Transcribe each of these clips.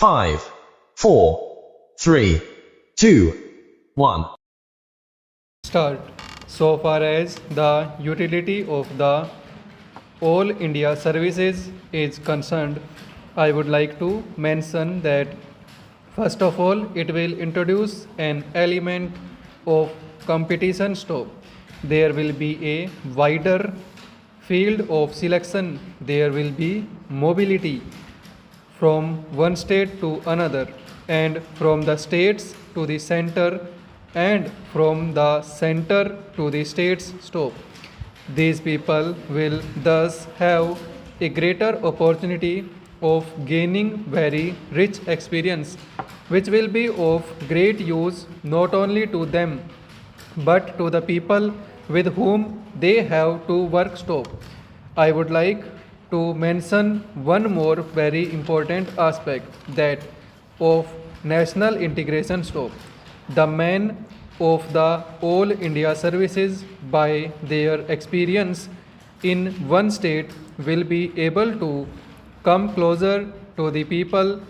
5, 4, 3, 2, 1. Start. So far as the utility of the All India Services is concerned, I would like to mention that first of all, it will introduce an element of competition stop. There will be a wider field of selection. There will be mobility from one state to another, and from the states to the center, and from the center to the state's stop. These people will thus have a greater opportunity of gaining very rich experience, which will be of great use not only to them but to the people with whom they have to work stop. I would like to mention one more very important aspect, that of national integration stop. The men of the All India Services, by their experience in one state, will be able to come closer to the people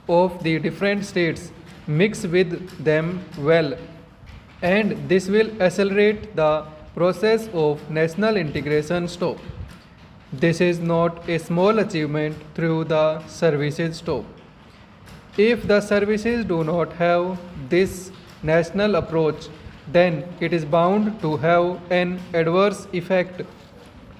of the different states, mix with them well, and this will accelerate the process of national integration stop. This is not a small achievement through the services stop. If the services do not have this national approach, then it is bound to have an adverse effect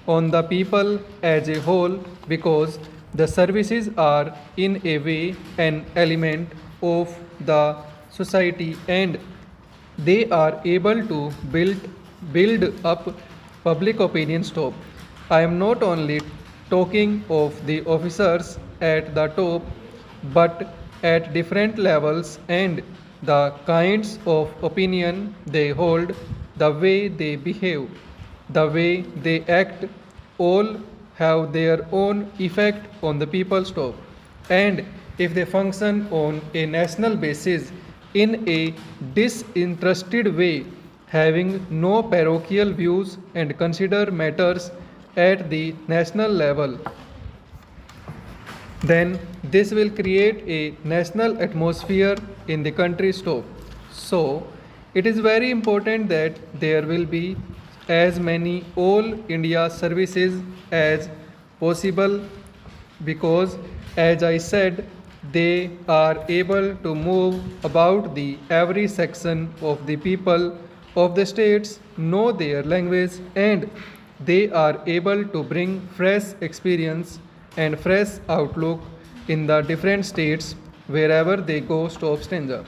on the people as a whole, because the services are in a way an element of the society, and they are able to build up public opinion stop. I am not only talking of the officers at the top, but at different levels, and the kinds of opinion they hold, the way they behave, the way they act, all have their own effect on the people's top. And if they function on a national basis in a disinterested way, having no parochial views, and consider matters at the national level, then this will create a national atmosphere in the country stop. So it is very important that there will be as many All India services as possible, because as I said, they are able to move about the every section of the people of the states, know their language, and they are able to bring fresh experience and fresh outlook in the different states wherever they go stop stanza.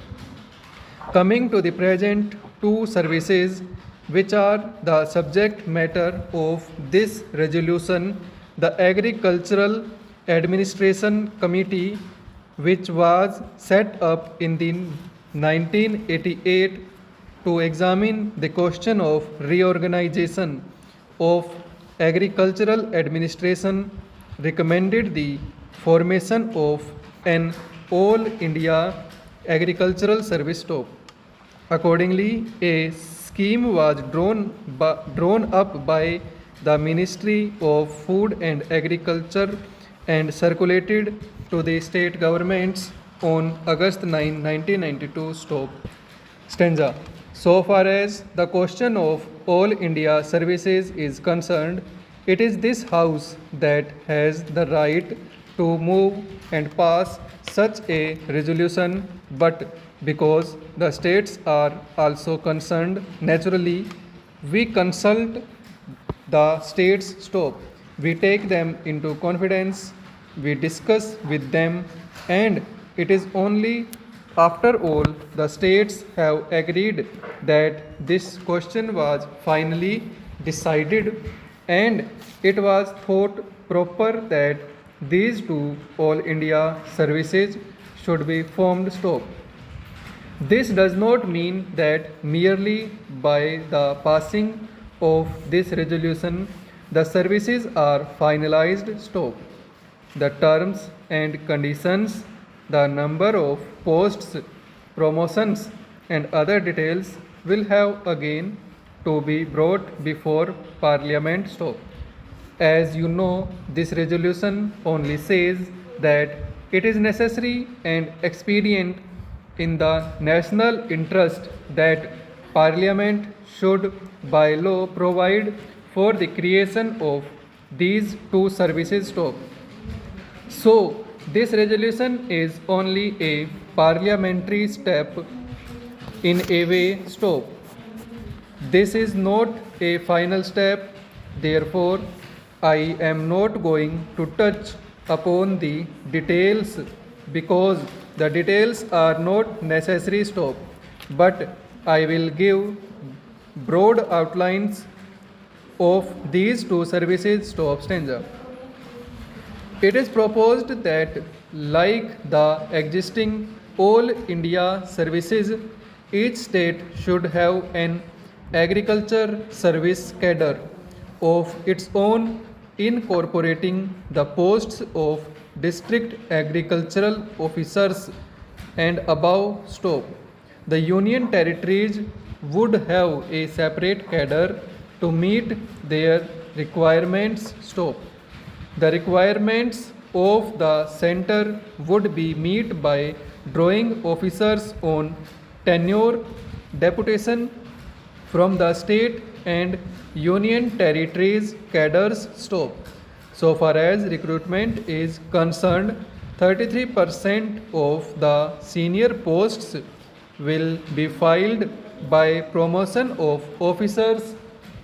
Coming to the present two services which are the subject matter of this resolution, the Agricultural Administration Committee, which was set up in the 1988 to examine the question of reorganization of agricultural administration, recommended the formation of an All India Agricultural Service stop. Accordingly, a scheme was drawn up by the Ministry of Food and Agriculture and circulated to the state governments on August 9, 1992 stop stanza. So far as the question of All India Services is concerned, it is this House that has the right to move and pass such a resolution, but because the states are also concerned, naturally we consult the states stop. We take them into confidence, we discuss with them, and it is only after all the states have agreed that this question was finally decided, and it was thought proper that these two All India services should be formed stop. This does not mean that merely by the passing of this resolution the services are finalized stop. The terms and conditions, the number of posts, promotions, and other details will have again to be brought before Parliament stop. As you know, this resolution only says that It is necessary and expedient in the national interest that Parliament should by law provide for the creation of these two services stop. So, this resolution is only a parliamentary step in a way stop. This is not a final step, therefore, I am not going to touch upon the details because the details are not necessary stop, but I will give broad outlines of these two services stop stanza. It is proposed that, like the existing All India services, each state should have an agriculture service cadre of its own, incorporating the posts of district agricultural officers and above stop. The union territories would have a separate cadre to meet their requirements stop. The requirements of the center would be met by drawing officers on tenure, deputation from the state and union territories cadres stop. So far as recruitment is concerned, 33% of the senior posts will be filled by promotion of officers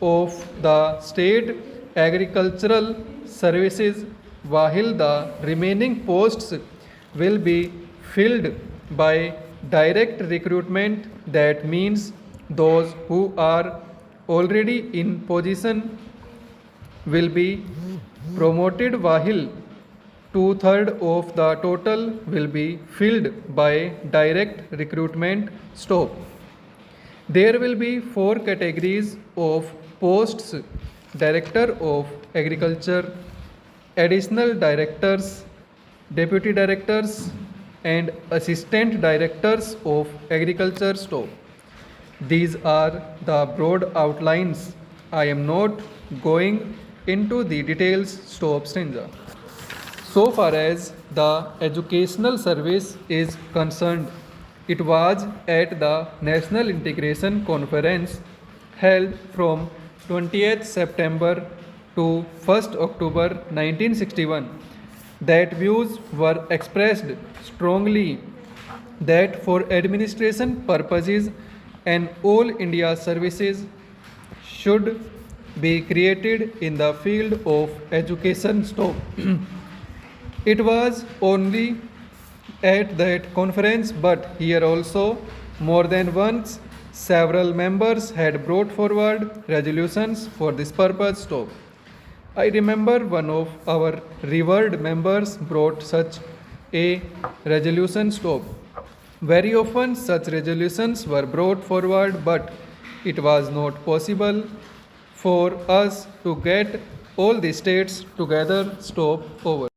of the state agricultural services, while the remaining posts will be filled by direct recruitment. That means those who are already in position will be promoted, while two-thirds of the total will be filled by direct recruitment stop. There will be four categories of posts: Director of Agriculture, Additional Directors, Deputy Directors, and Assistant Directors of Agriculture stop. These are the broad outlines. I am not going into the details stop stanza. So far as the educational service is concerned, it was at the National Integration Conference held from 20th September to 1st October 1961 that views were expressed strongly that for administration purposes an all India services should be created in the field of education stop. It was only at that conference, but here also more than once several members had brought forward resolutions for this purpose stop. I remember one of our revered members brought such a resolution stop. Very often such resolutions were brought forward, but it was not possible for us to get all the states together stop over.